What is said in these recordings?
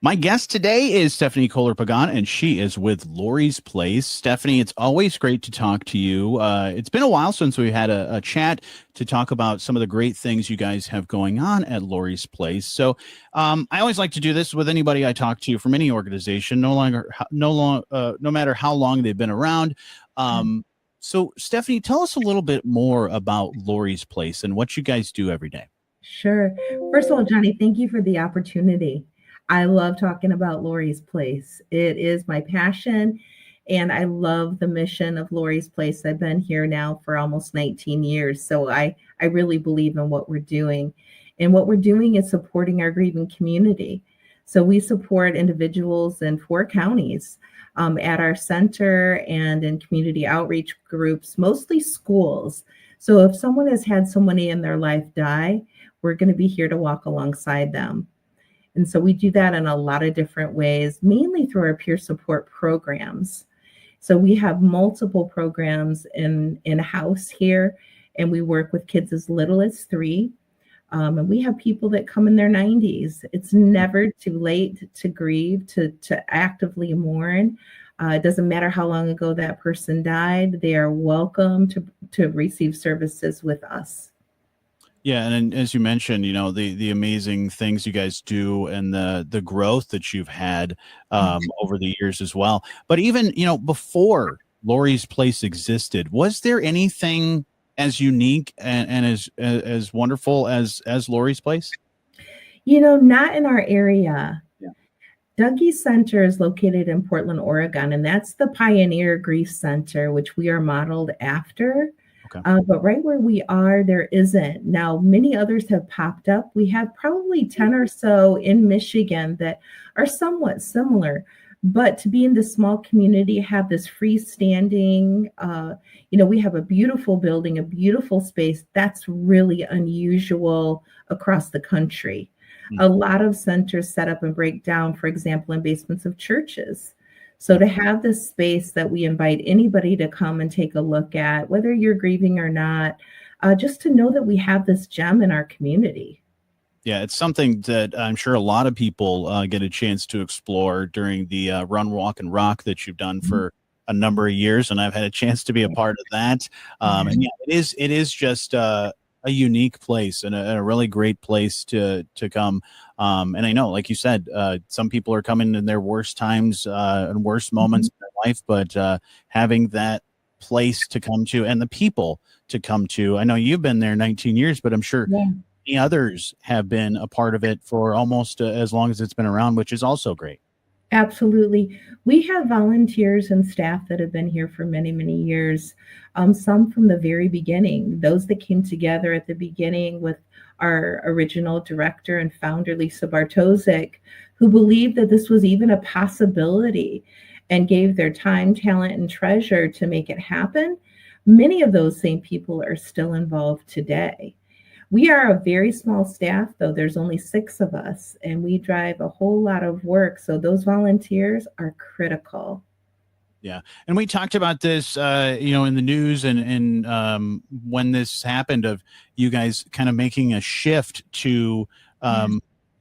My guest today is Stephanie Kohler-Pagan, and she is with Lory's Place. Stephanie, it's always great to talk to you. It's been a while since we had a chat to talk about some of the great things you guys have going on at Lory's Place. So I always like to do this with anybody I talk to from any organization, no matter how long they've been around. So, Stephanie, tell us a little bit more about Lory's Place and what you guys do every day. Sure. First of all, Johnny, thank you for the opportunity. I love talking about Lory's Place. It is my passion, and I love the mission of Lory's Place. I've been here now for almost 19 years, so I really believe in what we're doing. And what we're doing is supporting our grieving community. So we support individuals in 4 counties at our center and in community outreach groups, mostly schools. So if someone has had somebody in their life die, we're going to be here to walk alongside them. And so we do that in a lot of different ways, mainly through our peer support programs. So we have multiple programs in-house here, and we work with kids as little as 3. And we have people that come in their 90s. It's never too late to grieve, to actively mourn. It doesn't matter how long ago that person died. They are welcome to receive services with us. Yeah, and as you mentioned, the amazing things you guys do and the growth that you've had over the years as well. But even before Lory's Place existed, was there anything as unique and as wonderful as Lory's Place? Not in our area. Yeah. Douggie Center is located in Portland, Oregon, and that's the Pioneer Grief Center, which we are modeled after. Okay. But right where we are, there isn't. Now, many others have popped up. We have probably 10 or so in Michigan that are somewhat similar. But to be in this small community, have this freestanding, we have a beautiful building, a beautiful space. That's really unusual across the country. A lot of centers set up and break down, for example, in basements of churches. So to have this space that we invite anybody to come and take a look at, whether you're grieving or not, just to know that we have this gem in our community. Yeah, it's something that I'm sure a lot of people get a chance to explore during the Run, Walk, and Rock that you've done for a number of years, and I've had a chance to be a part of that. And yeah, it is just a unique place and a really great place to come. And I know, like you said, some people are coming in their worst times and worst moments in their life, but having that place to come to and the people to come to. I know you've been there 19 years, but I'm sure many others have been a part of it for almost as long as it's been around, which is also great. Absolutely. We have volunteers and staff that have been here for many, many years. Some from the very beginning, those that came together at the beginning with our original director and founder, Lisa Bartosik, who believed that this was even a possibility and gave their time, talent, and treasure to make it happen. Many of those same people are still involved today. We are a very small staff, though. There's only 6 of us, and we drive a whole lot of work. So those volunteers are critical. Yeah. And we talked about this, in the news and when this happened of you guys kind of making a shift to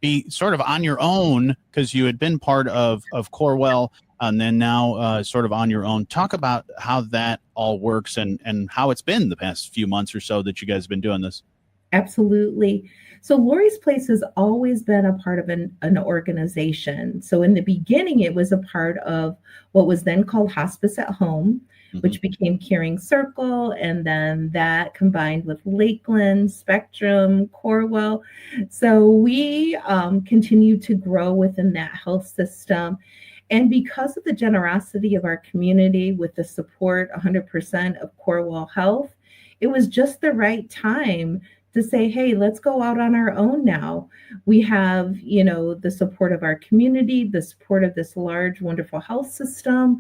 be sort of on your own because you had been part of Corewell and then now sort of on your own. Talk about how that all works and how it's been the past few months or so that you guys have been doing this. Absolutely. So Lory's Place has always been a part of an organization. So in the beginning, it was a part of what was then called Hospice at Home, which became Caring Circle. And then that combined with Lakeland, Spectrum, Corewell. So we continue to grow within that health system. And because of the generosity of our community with the support 100% of Corewell Health, it was just the right time to say, hey, let's go out on our own now. We have, the support of our community, the support of this large, wonderful health system.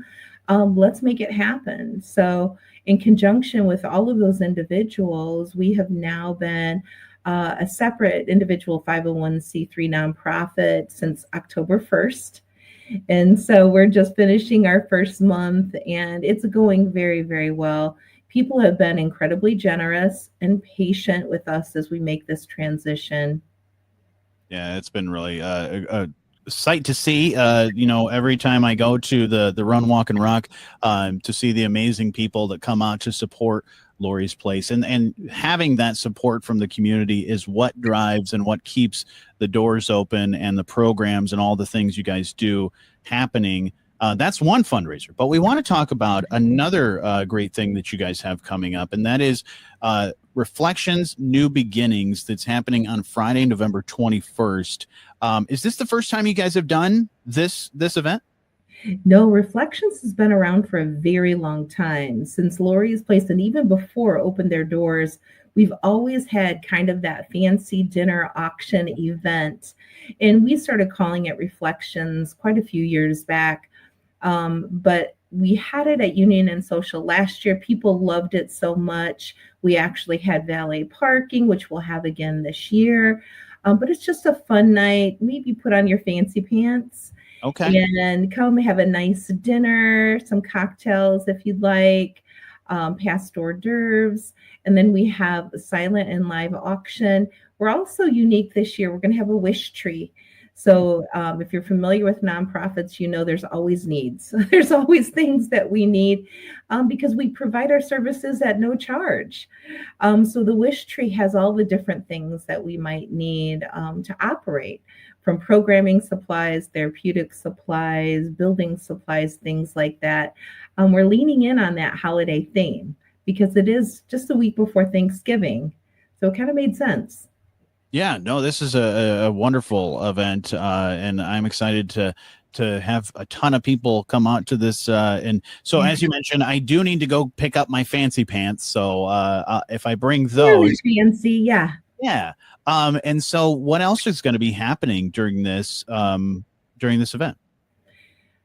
Let's make it happen. So in conjunction with all of those individuals, we have now been a separate individual 501c3 nonprofit since October 1st. And so we're just finishing our first month, and it's going very, very well. People have been incredibly generous and patient with us as we make this transition. Yeah, it's been really sight to see. Every time I go to the Run, Walk, and Rock, to see the amazing people that come out to support Lory's Place, and having that support from the community is what drives and what keeps the doors open and the programs and all the things you guys do happening. That's one fundraiser, but we want to talk about another great thing that you guys have coming up, and that is Reflections New Beginnings, that's happening on Friday, November 21st. Is this the first time you guys have done this event? No, Reflections has been around for a very long time. Since Lory's Place and even before opened their doors, we've always had kind of that fancy dinner auction event. And we started calling it Reflections quite a few years back. But we had it at Union and Social last year. People loved it so much. We actually had valet parking, which we'll have again this year. But it's just a fun night. Maybe put on your fancy pants. Okay. And come have a nice dinner, some cocktails if you'd like, past hors d'oeuvres. And then we have a silent and live auction. We're also unique this year. We're going to have a wish tree. So if you're familiar with nonprofits, there's always needs. There's always things that we need because we provide our services at no charge. So the wish tree has all the different things that we might need to operate, from programming supplies, therapeutic supplies, building supplies, things like that. We're leaning in on that holiday theme because it is just a week before Thanksgiving. So it kind of made sense. Yeah, no, this is a wonderful event, and I'm excited to have a ton of people come out to this. And so, as you mentioned, I do need to go pick up my fancy pants. So if I bring those, really fancy, yeah. Yeah. And so, what else is going to be happening during this event?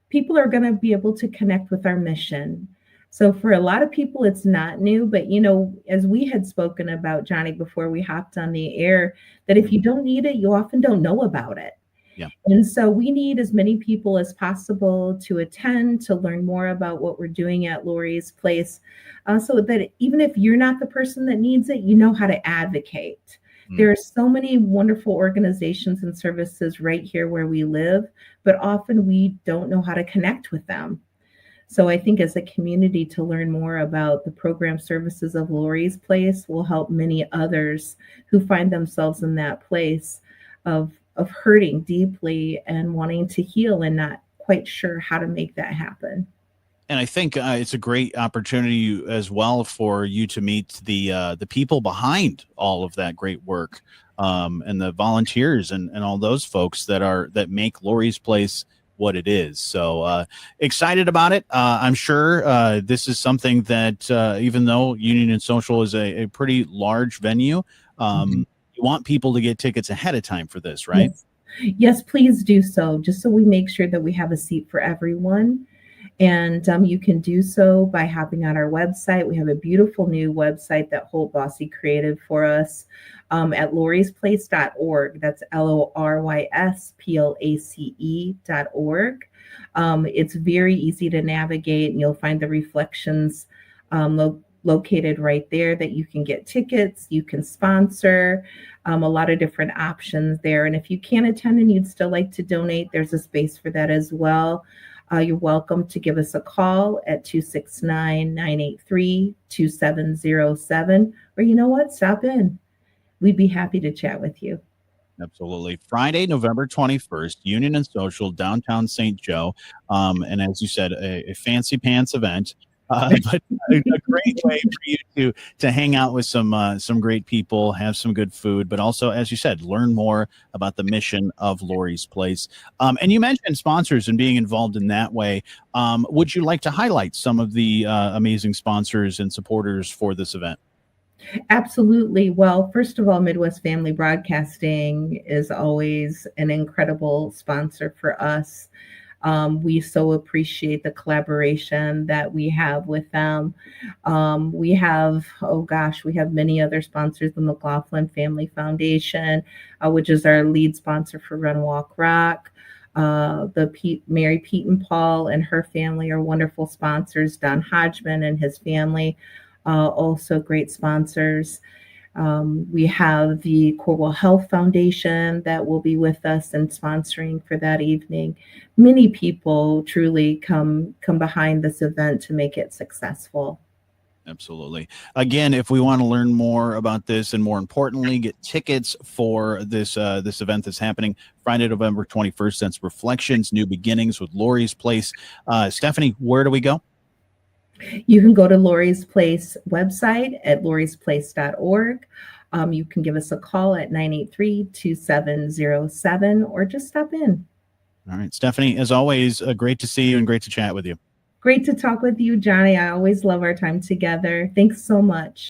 People are going to be able to connect with our mission. So for a lot of people, it's not new, but as we had spoken about, Johnny, before we hopped on the air, that if you don't need it, you often don't know about it. Yeah. And so we need as many people as possible to attend, to learn more about what we're doing at Lory's Place, so that even if you're not the person that needs it, you know how to advocate. There are so many wonderful organizations and services right here where we live, but often we don't know how to connect with them. So I think as a community, to learn more about the program services of Lory's Place will help many others who find themselves in that place of hurting deeply and wanting to heal and not quite sure how to make that happen. And I think it's a great opportunity as well for you to meet the people behind all of that great work, and the volunteers and all those folks that make Lory's Place what it is. So excited about it. I'm sure this is something that even though Union and Social is a pretty large venue, you want people to get tickets ahead of time for this, right? Yes, please do so, just so we make sure that we have a seat for everyone. And you can do so by hopping on our website. We have a beautiful new website that Holt Bossy created for us at lorysplace.org. That's LORYSPLACE.org. It's very easy to navigate, and you'll find the reflections located right there that you can get tickets, you can sponsor, a lot of different options there. And if you can't attend and you'd still like to donate, there's a space for that as well. You're welcome to give us a call at 269-983-2707, or you know what, stop in. We'd be happy to chat with you. Absolutely. Friday, November 21st, Union and Social, downtown St. Joe. And as you said, a fancy pants event, but a great way for you to hang out with some great people, have some good food, but also, as you said, learn more about the mission of Lory's Place. And you mentioned sponsors and being involved in that way. Would you like to highlight some of the amazing sponsors and supporters for this event? Absolutely. Well, first of all, Midwest Family Broadcasting is always an incredible sponsor for us. We so appreciate the collaboration that we have with them. We have many other sponsors, the McLaughlin Family Foundation, which is our lead sponsor for Run, Walk, Rock. Mary Pete and Paul and her family are wonderful sponsors. Don Hodgman and his family, also great sponsors. We have the Cornwall Health Foundation that will be with us and sponsoring for that evening. Many people truly come behind this event to make it successful. Absolutely. Again, if we want to learn more about this and more importantly, get tickets for this event that's happening Friday, November 21st, that's Reflections, New Beginnings with Lory's Place. Stephanie, where do we go? You can go to Lory's Place website at lorysplace.org. You can give us a call at 983-2707 or just stop in. All right, Stephanie, as always, great to see you and great to chat with you. Great to talk with you, Johnny. I always love our time together. Thanks so much.